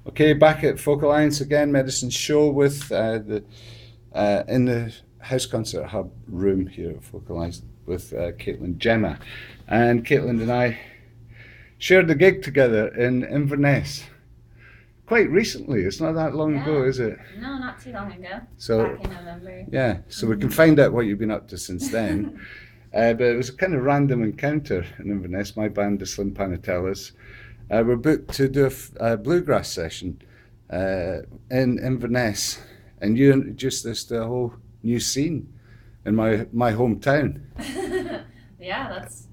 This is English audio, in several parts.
Okay, back at Folk Alliance again, Medicine Show with the in the House Concert Hub room here at Folk Alliance with Caitlin Jemma. And Caitlin and I shared the gig together in Inverness quite recently. It's not that long ago, Yeah. is it? No, not too long ago. So, Back in November. yeah, so we can find out what you've been up to since then. But it was a kind of random encounter in Inverness. My band, the Slim Panatellas, were booked to do a bluegrass session in Inverness, and you introduced us to a whole new scene in my hometown. Yeah,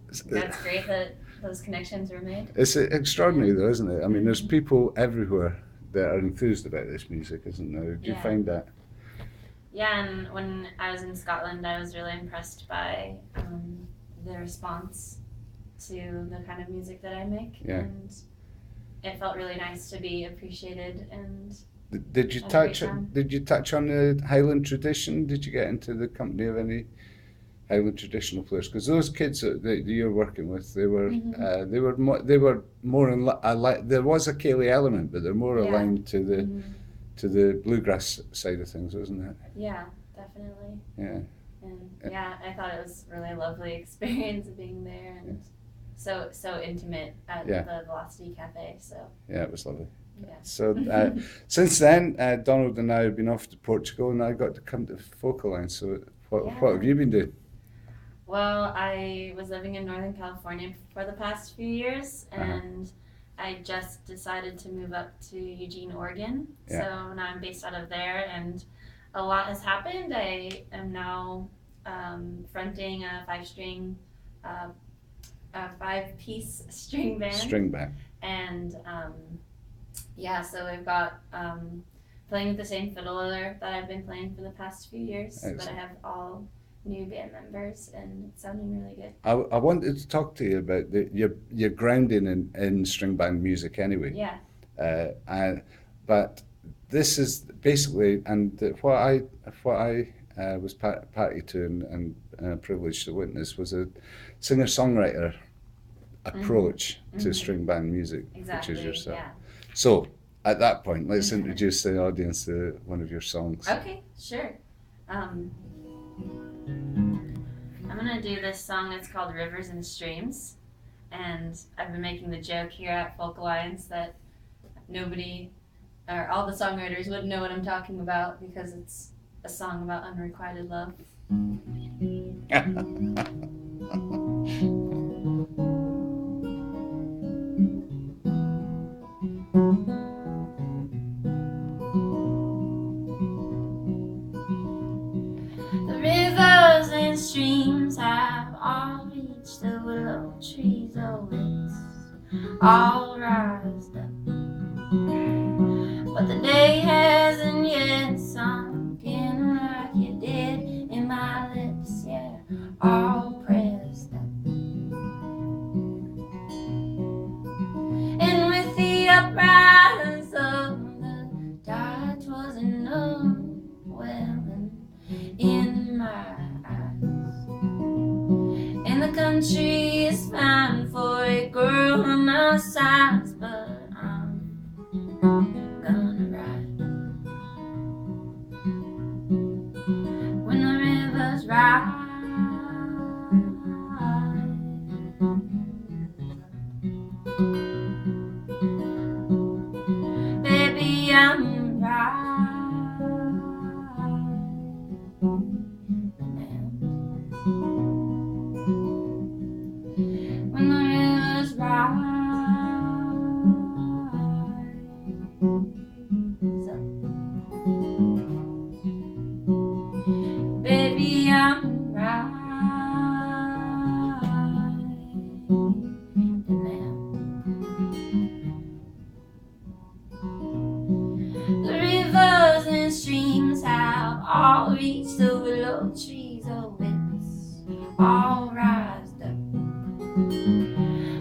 that's great that those connections were made. It's extraordinary, Yeah. though, isn't it? I mean, there's people everywhere that are enthused about this music, isn't there? Do you Yeah. find that? Yeah, and when I was in Scotland, I was really impressed by the response to the kind of music that I make. Yeah. And it felt really nice to be appreciated and Did you have a great touch? time. Did you touch on the Highland tradition? Did you get into the company of any Highland traditional players? Because those kids that you're working with, Mhm. they were more in there was a Cayley element, but they're more Yeah. aligned to the Mhm. bluegrass side of things, wasn't it? Yeah, definitely. Yeah. And yeah, I thought it was really lovely experience being there and so intimate at Yeah. the Velocity Cafe. So Yeah, it was lovely. yeah. So since then, Donald and I have been off to Portugal, and I got to come to Folk Alliance. So what have Yeah. you been doing? Well, I was living in Northern California for the past few years, and I just decided to move up to Eugene, Oregon. Yeah. So now I'm based out of there, and a lot has happened. I am now fronting uh, a five-piece string band, String band. and yeah, so we've got playing with the same fiddler that I've been playing for the past few years, but Excellent. I have all new band members, and it's sounding really good. I wanted to talk to you about your grounding in string band music anyway. Yeah. But this is basically, and what I was party to and privileged to witness was a singer songwriter approach to Mhm. string band music, Exactly. which is yourself. Yeah. So at that point, let's introduce the audience to one of your songs. Okay. Sure. I'm gonna do this song. It's called "Rivers and Streams," and I've been making the joke here at Folk Alliance that nobody or all the songwriters wouldn't know what I'm talking about because it's a song about unrequited love. The rivers and streams have all reached the willow trees. Oh, it's all rised up. But the day hasn't yet sunk in like you did in my lips. Yeah, all pressed up. And with the uprise of the tide, 'twas enough welling in my eyes. And the country is fine for a girl of my size, but I'm gonna ride when the rivers rise. Baby, I'm riding when the rivers rise. Baby, I'm riding now. The rivers and streams have all reached the willow trees. Oh, it's all rised up.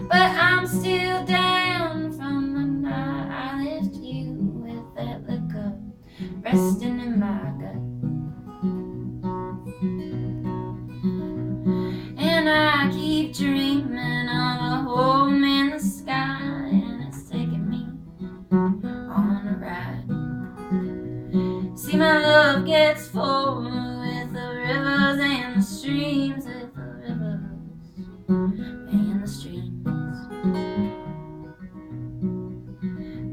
But I'm still down from the night I left you with that liquor resting in my gut. And I keep dreaming of a home in the sky, and it's taking me on my love gets full with the rivers and the streams, with the rivers and the streams.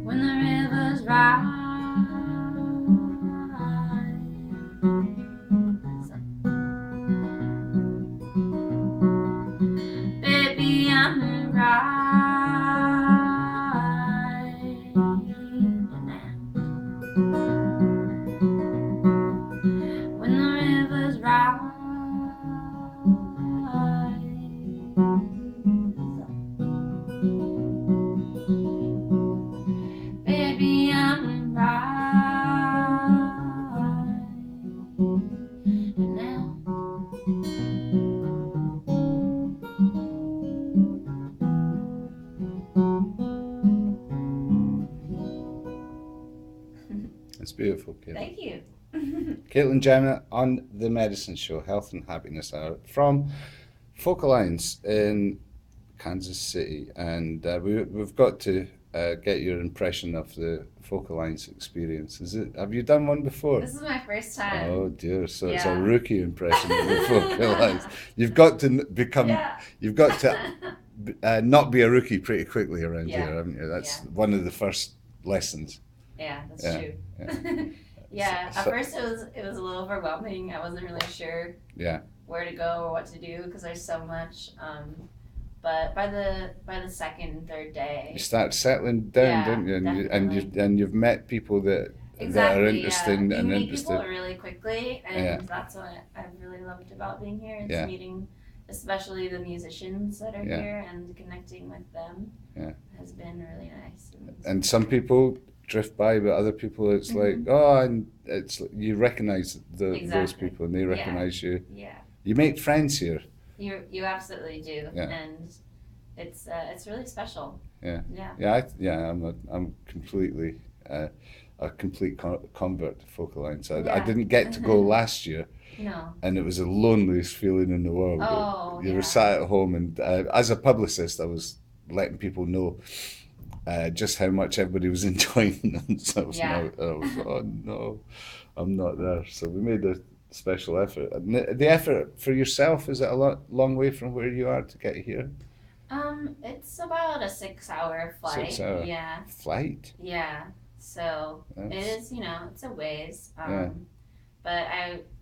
When the rivers rise, baby, I'm riding out. When the rivers rise, baby, I'm riding out. It's beautiful, Caitlin. Thank you. Caitlin Jemma on the Medicine Show, Health and Happiness Hour, from Folk Alliance in Kansas City. And we've got to get your impression of the Folk Alliance experience. Have you done one before? This is my first time. Oh dear, so it's a Yeah. rookie impression of the Folk Alliance. You've got to become, Yeah. you've got to not be a rookie pretty quickly around Yeah. here, haven't you? That's Yeah. one of the first lessons. Yeah, that's Yeah, true. yeah. Yeah, So- at first it was a little overwhelming. I wasn't really sure Yeah, where to go or what to do because there's so much. But by the second and third day, you start settling down, Yeah, don't you? definitely. And you've met people that exactly, are interested yeah. You and meet interested. people really quickly, and Yeah. that's what I've really loved about being here. It's Yeah. meeting, especially the musicians that are Yeah. here, and connecting with them. Yeah. Has been really nice. And some people drift by, but other people it's like, oh, and it's you recognize those Exactly. people and they Yeah. recognize you. Yeah. You make friends here. You absolutely do, Yeah. and it's really special. Yeah. Yeah. I'm completely a complete convert to Folk Alliance. I Yeah. didn't get to go last year, No. and it was the loneliest feeling in the world. Oh, You yeah. were sat at home, and as a publicist, I was letting people know just how much everybody was enjoying themselves. Yeah. And I was, oh no, I'm not there. So we made a special effort. And the effort for yourself, is it a long way from where you are to get here? It's about a 6-hour flight. 6 hour Yeah. flight. Yeah. So That's- it is, it's a ways. Yeah. But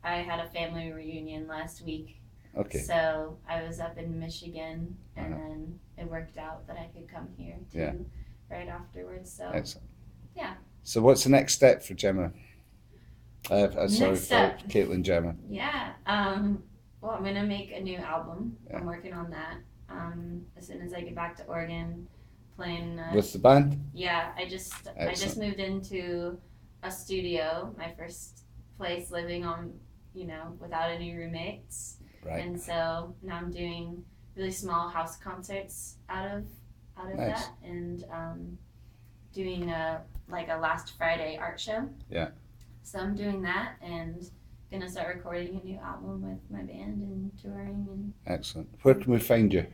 I had a family reunion last week. Okay. So I was up in Michigan, and Uh-huh. then it worked out that I could come here too, Yeah. right afterwards. So Excellent. Yeah. So what's the next step for Jemma? Sorry, Next step. for Caitlin Jemma. yeah. Well, I'm gonna make a new album. Yeah. I'm working on that. As soon as I get back to Oregon, playing. With the band? Yeah, I just Excellent. moved into a studio, my first place living on, without any roommates. Right. And so now I'm doing really small house concerts out of Nice. that, and doing a last Friday art show. Yeah. So I'm doing that and gonna start recording a new album with my band and touring, and Excellent. Where can we find you?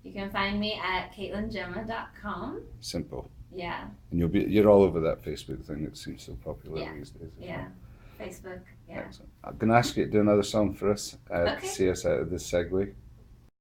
you can find me at caitlinjemma.com. Simple. Yeah, And you're all over that Facebook thing that seems so popular Yeah. these days. as yeah. Facebook, well. yeah. Excellent. I'm going to ask you to do another song for us to Okay. see us out of this segue.